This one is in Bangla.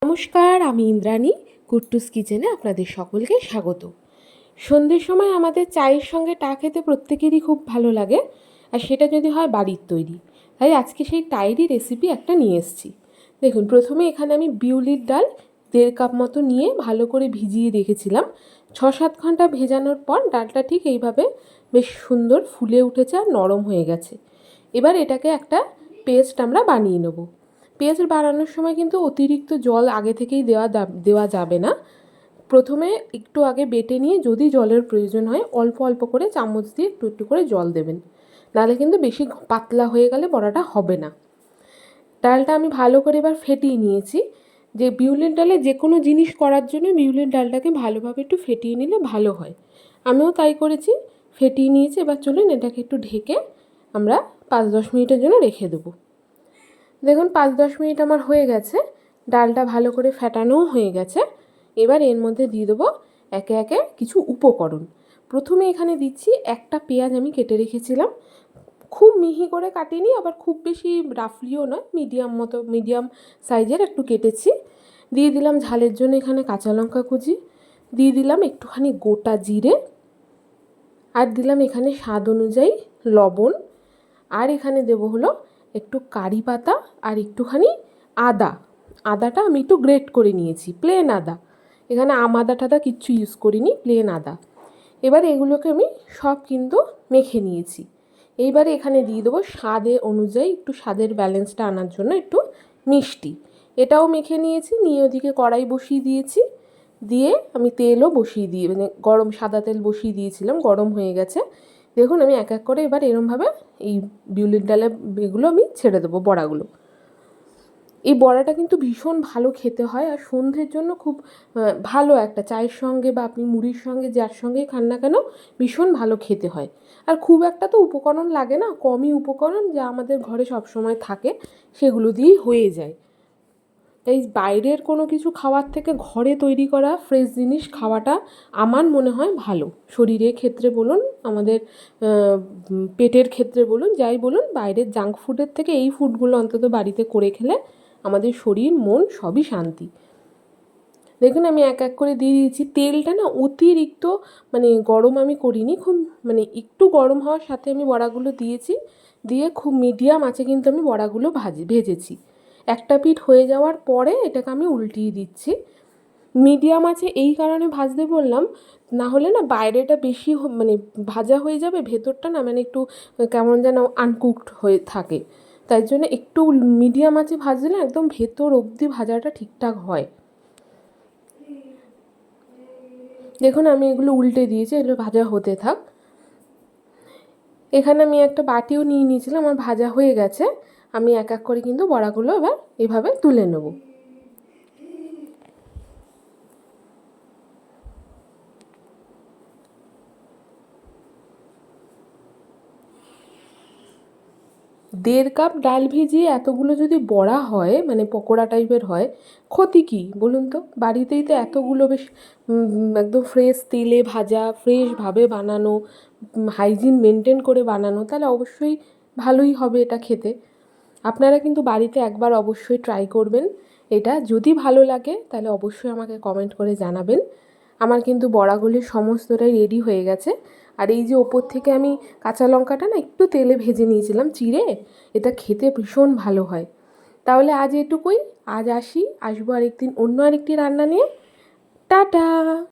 নমস্কার, আমি ইন্দ্রাণী। কুট্টুস কিচেনে আপনাদের সকলকে স্বাগত। সন্ধ্যের সময় আমাদের চায়ের সঙ্গে টা খেতে প্রত্যেকেরই খুব ভালো লাগে, আর সেটা যদি হয় বাড়ির তৈরি। তাই আজকে সেই টাইরই রেসিপি একটা নিয়ে এসেছি। দেখুন, প্রথমে এখানে আমি বিউলির ডাল 1.5 কাপ মতো নিয়ে ভালো করে ভিজিয়ে রেখেছিলাম। 6-7 ঘন্টা ভেজানোর পর ডালটা ঠিক এইভাবে বেশ সুন্দর ফুলে উঠেছে আর নরম হয়ে গেছে। এবার এটাকে একটা পেস্ট আমরা বানিয়ে নেব। পেস্ট বানানোর সময় কিন্তু অতিরিক্ত জল আগে থেকেই দেওয়া যাবে না। প্রথমে একটু আগে বেটে নিয়ে যদি জলের প্রয়োজন হয় অল্প অল্প করে চামচ দিয়ে একটু একটু করে জল দেবেন, নাহলে কিন্তু বেশি পাতলা হয়ে গেলে বড়াটা হবে না। ডালটা আমি ভালো করে এবার ফেটিয়ে নিয়েছি। যে বিউলির ডালে যে কোনো জিনিস করার জন্য বিউলির ডালটাকে ভালোভাবে একটু ফেটিয়ে নিলে ভালো হয়। আমিও তাই করেছি, ফেটিয়ে নিয়েছি। এবার চলুন এটাকে একটু ঢেকে আমরা 5-10 মিনিটের জন্য রেখে দেবো। দেখুন 5-10 মিনিট আমার হয়ে গেছে, ডালটা ভালো করে ফেটানোও হয়ে গেছে। এবার এর মধ্যে দিয়ে দেবো একে একে কিছু উপকরণ। প্রথমে এখানে দিচ্ছি একটা পেঁয়াজ, আমি কেটে রেখেছিলাম। খুব মিহি করে কাটিনি, আবার খুব বেশি রাফলিও নয়, মিডিয়াম সাইজের একটু কেটেছি। দিয়ে দিলাম ঝালের জন্য এখানে কাঁচা লঙ্কা কুচি, দিয়ে দিলাম একটুখানি গোটা জিরে, আর দিলাম এখানে স্বাদ অনুযায়ী লবণ, আর এখানে দেবো হলো একটু কারি পাতা আর একটুখানি আদাটা আমি একটু গ্রেট করে নিয়েছি, প্লেন আদা। এখানে আদা টাদা কিচ্ছু ইউজ করিনি, প্লেন আদা। এবার এগুলোকে আমি সব কিন্তু মেখে নিয়েছি। এইবারে এখানে দিয়ে দেবো স্বাদের অনুযায়ী একটু স্বাদের ব্যালেন্সটা আনার জন্য একটু মিষ্টি। এটাও মেখে নিয়েছি। নিয়ে ওদিকে কড়াই বসিয়ে দিয়েছি, দিয়ে আমি তেলও গরম সাদা তেল বসিয়ে দিয়েছিলাম, গরম হয়ে গেছে। দেখুন আমি এক এক করে এবার এরমভাবে এই বিউলির ডালে এগুলো আমি ছেড়ে দেবো বড়াগুলো। এই বড়াটা কিন্তু ভীষণ ভালো খেতে হয়, আর সন্ধ্যের জন্য খুব ভালো, একটা চায়ের সঙ্গে বা আপনি মুড়ির সঙ্গে যার সঙ্গেই খান না কেন ভীষণ ভালো খেতে হয়। আর খুব একটা তো উপকরণ লাগে না, কমই উপকরণ যা আমাদের ঘরে সবসময় থাকে সেগুলো দিয়েই হয়ে যায়। তাই বাইরের কোনো কিছু খাওয়ার থেকে ঘরে তৈরি করা ফ্রেশ জিনিস খাওয়াটা আমার মনে হয় ভালো। শরীরের ক্ষেত্রে বলুন, আমাদের পেটের ক্ষেত্রে বলুন, যাই বলুন, বাইরের জাঙ্ক ফুডের থেকে এই ফুডগুলো অন্তত বাড়িতে করে খেলে আমাদের শরীর মন সবই শান্তি। দেখুন আমি এক এক করে দিয়ে দিয়েছি। তেলটা না অতিরিক্ত গরম আমি করিনি, খুব একটু গরম হওয়ার সাথে আমি বড়াগুলো দিয়েছি। দিয়ে খুব মিডিয়াম আছে কিন্তু আমি বড়াগুলো ভেজেছি। একটা পিঠ হয়ে যাওয়ার পরে এটাকে আমি উল্টিয়ে দিচ্ছি। মিডিয়াম আছে এই কারণে ভাজতে বললাম, না হলে না বাইরেটা বেশি ভাজা হয়ে যাবে, ভেতরটা না একটু কেমন যেন আনকুকড হয়ে থাকে। তাই জন্য একটু মিডিয়াম আছে ভাজলে একদম ভেতর অবধি ভাজাটা ঠিকঠাক হয়। দেখুন আমি এগুলো উল্টে দিয়েছি, এগুলো ভাজা হতে থাক। এখানে আমি একটা বাটিও নিয়ে নিয়েছিলাম, আমার ভাজা হয়ে গেছে। আমি এক এক করে কিন্তু বড়াগুলো এবার এভাবে তুলে নেব। দেড় কাপ ডাল ভিজিয়ে এতগুলো যদি বড়া হয়, পকোড়া টাইপের হয়, ক্ষতি কী বলুন তো? বাড়িতেই তো এতগুলো বেশ একদম ফ্রেশ তেলে ভাজা, ফ্রেশভাবে বানানো, হাইজিন মেনটেন করে বানানো, তাহলে অবশ্যই ভালোই হবে এটা খেতে। আপনারা কিন্তু বাড়িতে একবার অবশ্যই ট্রাই করবেন এটা। যদি ভালো লাগে তাহলে অবশ্যই আমাকে কমেন্ট করে জানাবেন। আমার কিন্তু বড়াগুলি সমস্তটাই রেডি হয়ে গেছে। আর এই যে ওপর থেকে আমি কাঁচা লঙ্কাটা না একটু তেলে ভেজে নিয়েছিলাম চিড়ে, এটা খেতে ভীষণ ভালো হয়। তাহলে আজ এটুকুই। আজ আসবো আরেকদিন অন্য আরেকটি রান্না নিয়ে। টাটা।